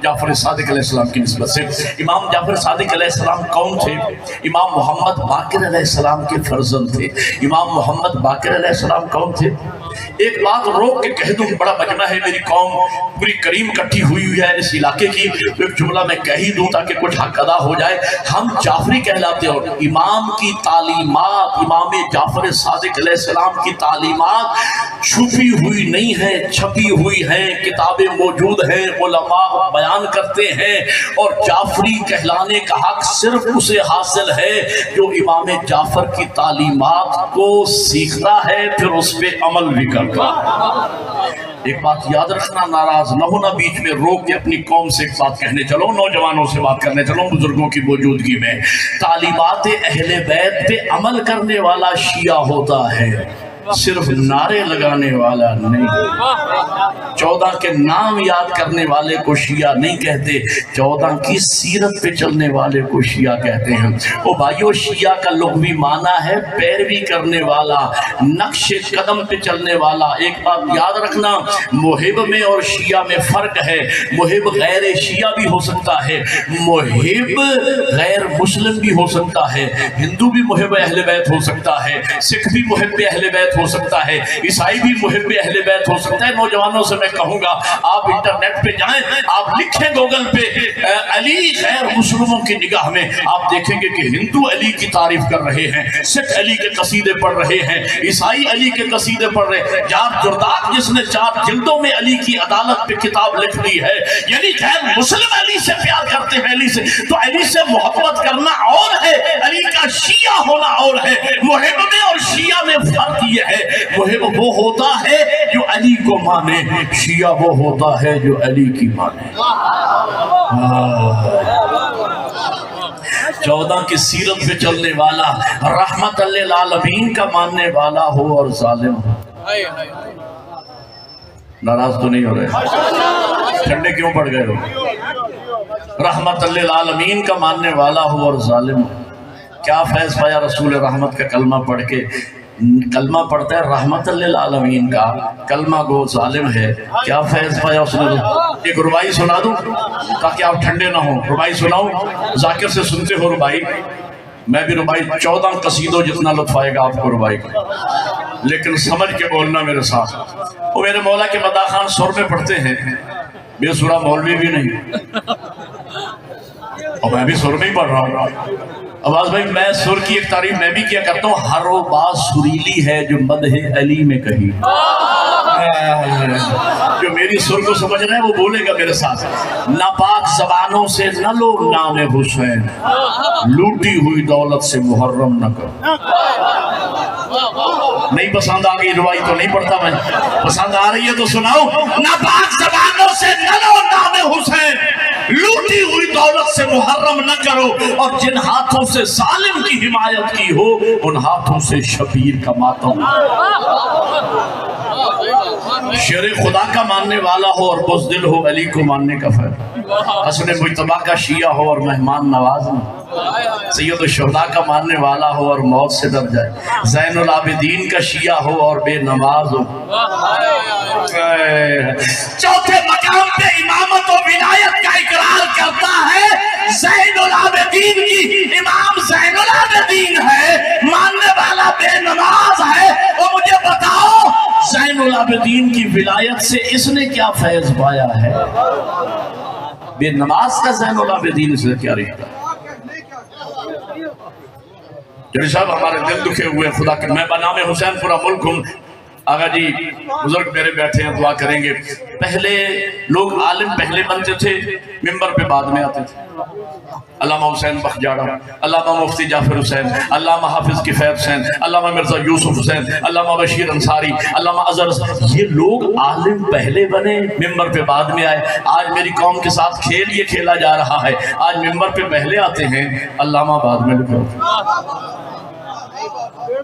جعفر صادق علیہ السلام کی نسبت سے۔ امام جعفر صادق علیہ السلام کون تھے؟ امام محمد باقر علیہ السلام کے فرزند تھے۔ امام محمد باقر علیہ السلام کون تھے؟ ایک بات روک کے کہہ دوں، بڑا مجمع ہے، میری قوم پوری کریم کٹھی ہوئی ہے اس علاقے کی، ایک جملہ میں کہہ ہی دوں تاکہ کچھ حق ادا ہو جائے۔ ہم جعفری کہلاتے ہیں اور امام کی تعلیمات، امام جعفر صادق علیہ السلام کی تعلیمات چھپی ہوئی نہیں ہے، چھپی ہوئی ہیں، کتابیں موجود ہیں، علماء بیان کرتے ہیں، اور جعفری کہلانے کا حق صرف اسے حاصل ہے جو امام جعفر کی تعلیمات کو سیکھتا ہے پھر اس پہ عمل بھی کرتا ہے۔ ایک بات یاد رکھنا، ناراض نہ ہونا، بیچ میں روک کے اپنی قوم سے ایک بات کہنے چلو، نوجوانوں سے بات کرنے چلو بزرگوں کی موجودگی میں۔ تعلیمات اہل بیت پہ عمل کرنے والا شیعہ ہوتا ہے، صرف نعرے لگانے والا نہیں۔ 14 کے نام یاد کرنے والے کو شیعہ نہیں کہتے، 14 کی سیرت پہ چلنے والے کو شیعہ کہتے ہیں۔ او بھائیو، شیعہ کا لغوی معنی ہے پیروی کرنے والا، نقش قدم پہ چلنے والا۔ ایک بات یاد رکھنا، محب میں اور شیعہ میں فرق ہے۔ محب غیر شیعہ بھی ہو سکتا ہے، محب غیر مسلم بھی ہو سکتا ہے، ہندو بھی محب اہل بیت ہو سکتا ہے، سکھ بھی محب اہل بیت ہو سکتا ہے، عیسائی بھی محب اہل بیت ہو سکتا ہے۔ نوجوانوں سے میں کہوں گا، آپ انٹرنیٹ پہ جائیں، آپ لکھیں گوگل پہ علی غیر مسلموں کی نگاہ میں، آپ دیکھیں گے کہ ہندو علی کی تعریف کر رہے ہیں، سکھ علی کے قصیدے پڑھ رہے ہیں، عیسائی علی کے قصیدے پڑھ رہے ہیں۔ جاب جرداق جس نے 4 جلدوں میں علی کی عدالت پہ کتاب لکھ دی ہے، یعنی غیر مسلم علی سے پیار کرتے ہیں، علی سے تو علی سے محبت کرنا اور ہے، علی کا شیعہ ہونا اور ہے۔ محب میں اور شیعہ میں فرق یہ ہے، محب وہ ہوتا ہے جو علی کو مانے، شیعہ وہ ہوتا ہے جو علی کی مانے۔ 14 کی سیرت پہ چلنے والا، رحمت للعالمین کا ماننے والا ہو اور ظالم ہو۔ ناراض تو نہیں ہو رہے؟ ٹھنڈے کیوں پڑ گئے ہو؟ رحمت للعالمین کا ماننے والا ہو اور ظالم ہو۔ کیا فیض پایا رسول رحمت کا کلمہ پڑھ کے؟ کلمہ پڑھتا ہے رحمت للعالمین کا، کلمہ گو ظالم ہے، کیا فیض پایا اس نے؟ ایک ربائی سنا دوں تاکہ آپ ٹھنڈے نہ ہوں، ربائی سناؤں؟ ذاکر سے سنتے ہو ربائی؟ میں بھی ربائی 14 قصیدوں جتنا لطف آئے گا آپ کو ربائی کا، لیکن سمجھ کے بولنا میرے ساتھ۔ وہ میرے مولا کے مداح خان سر میں پڑھتے ہیں، بے سورہ مولوی بھی نہیں، اور میں بھی سر میں ہی پڑھ رہا ہوں۔ عباس بھائی، میں سر کی ایک تعریف میں بھی کیا کرتا ہوں، ہر وہ بات سریلی ہے جو مدح علی میں کہی۔ جو میری سر کو سمجھ رہے ہیں وہ بولے گا میرے ساتھ۔ ناپاک زبانوں سے نہ لو نام حسین، لوٹی ہوئی دولت سے محرم نہ کرو۔ نہیں پسند آ گئی روائی تو نہیں پڑھتا میں، پسند آ رہی ہے تو سناؤ۔ ناپاک زبانوں سے نہ لو نام حسین، لوٹی ہوئی دولت سے محرم نہ کرو، اور جن ہاتھوں سے ظالم کی حمایت کی ہو ان ہاتھوں سے شبیر کا ماتم۔ شیر خدا کا ماننے والا ہو اور بزدل ہو، علی کو ماننے کا فرق۔ حسن مجتبیٰ کا شیعہ ہو اور مہمان نواز ہو، سید الشہداء کا ماننے والا ہو اور موت سے ڈر جائے، زین العابدین کا شیعہ ہو اور بے نماز ہو۔ چوتھے مقام پہ امامت و ولایت کا اقرار کرتا ہے زین العابدین کی، امام زین العابدین ہے، ماننے والا بے نماز ہے۔ اور مجھے بتاؤ زین العابدین کی ولایت سے اس نے کیا فیض پایا ہے؟ بے نماز کا زین العابدین سے کیا رشتہ؟ جنہی صاحب ہمارے دل دکھے ہوئے خدا کے، میں بنام حسین پورا ملک ہوں۔ آقا جی بزرگ میرے بیٹھے ہیں، دعا کریں گے۔ پہلے لوگ عالم پہلے بنتے تھے، ممبر پہ بعد میں آتے تھے۔ علامہ حسین بخجاڑا، علامہ مفتی جعفر حسین، علامہ حافظ کفایت حسین، علامہ مرزا یوسف حسین، علامہ بشیر انصاری، علامہ اظہر، یہ لوگ عالم پہلے بنے، ممبر پہ بعد میں آئے۔ آج میری قوم کے ساتھ کھیل یہ کھیلا جا رہا ہے، آج ممبر پہ پہلے آتے ہیں، علامہ بعد میں لکھے ہوتے ہیں۔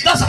10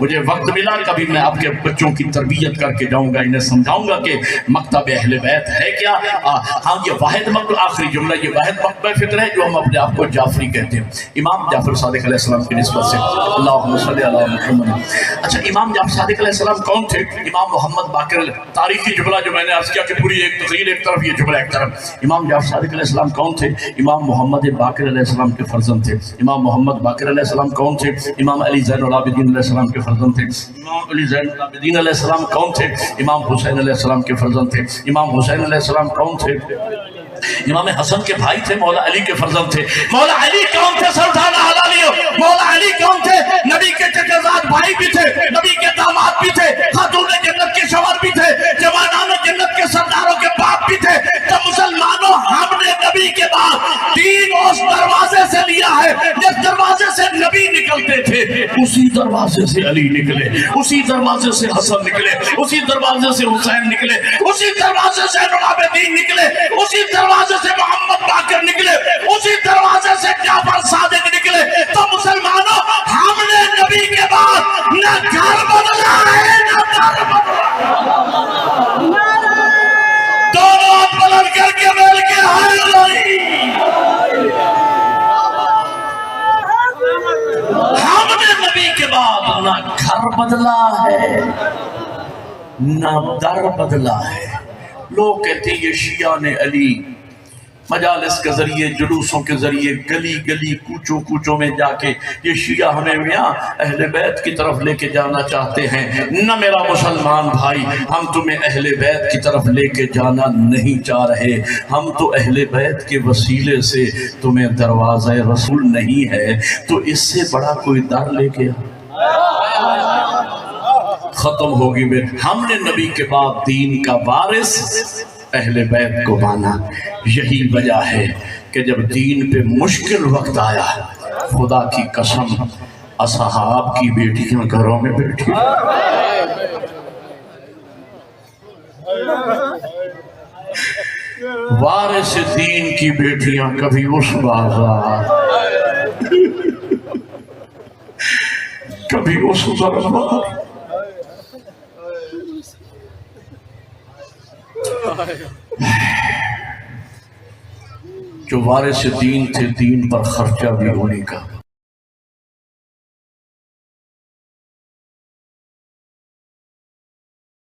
مجھے وقت ملا کبھی میں آپ کے بچوں کی تربیت کر کے جاؤں گا، انہیں سمجھاؤں گا کہ مکتب اہل بیت ہے کیا۔ ہاں یہ واحد مکتب، آخری جملہ، یہ واحد مکتب فکر ہے جو ہم اپنے آپ کو جعفری کہتے ہیں، امام جعفر صادق علیہ السلام کی نسبت سے۔ اللہم صلی علی محمد۔ اچھا امام جعفر صادق علیہ السلام کون تھے؟ امام محمد باقر، تاریخی جملہ جو میں نے عرض کیا کہ پوری ایک تقریر ایک طرف، یہ جملہ ایک طرف۔ امام جعفر صادق علیہ السلام کون تھے؟ امام محمد باقر علیہ السلام کے فرزند تھے۔ امام محمد باقر علیہ السلام کون تھے؟ امام علی زین العابدین علیہ السلام کے فرزند تھے۔ امام علی زین العابدین علیہ السلام کون تھے؟ امام حسین علیہ السلام کے فرزند تھے۔ امام حسین علیہ السلام کون تھے؟ امام حسن کے بھائی تھے، مولا علی کے فرزند تھے۔ مولا علی کون تھے؟ سلطان اعلیٰ، مولا علی کون تھے؟ نبی کے چچا زاد بھائی بھی تھے، نبی کے داماد بھی تھے، خاتون جنت کے شوہر بھی تھے، جوانان جنت کے سرداروں کے باپ بھی تھے۔ تو مسلمانوں، ہم نے نبی کے بعد دین اس دروازے سے لیا ہے جس دروازے سے نبی نکلتے تھے، اسی دروازے سے علی نکلے، اسی دروازے سے حسن نکلے، اسی دروازے سے حسین نکلے، اسی دروازے سے العابدین نکلے، اسی دروازے سے محمد باقر نکلے، اسی دروازے سے جعفر صادق نکلے۔ تو مسلمانوں، ہم نے نبی کے بعد نہ گھر بدلا ہے نہ در بدلا، دونوں ہاتھ بلند کر کے مل کے ہم نے نبی کے بعد نہ گھر بدلا ہے نہ در بدلا ہے۔ لوگ کہتے ہیں یہ شیعہ نے علی مجالس کے ذریعے، جلوسوں کے ذریعے، گلی گلی کوچوں کوچوں میں جا کے یہ شیعہ ہمیں میاں اہل بیت کی طرف لے کے جانا چاہتے ہیں۔ نہ میرا مسلمان بھائی، ہم تمہیں اہل بیت کی طرف لے کے جانا نہیں چاہ رہے، ہم تو اہل بیت کے وسیلے سے تمہیں دروازہ رسول نہیں ہے تو اس سے بڑا کوئی در لے کے ختم ہوگی میں۔ ہم نے نبی کے بعد دین کا وارث اہل بیت کو مانا۔ یہی وجہ ہے کہ جب دین پہ مشکل وقت آیا، خدا کی قسم اصحاب کی بیٹیاں گھروں میں بیٹھی، وارث دین کی بیٹیاں کبھی اس بازار، کبھی اس دربار، جو وارث دین تھے، دین پر خرچہ بھی ہونے کا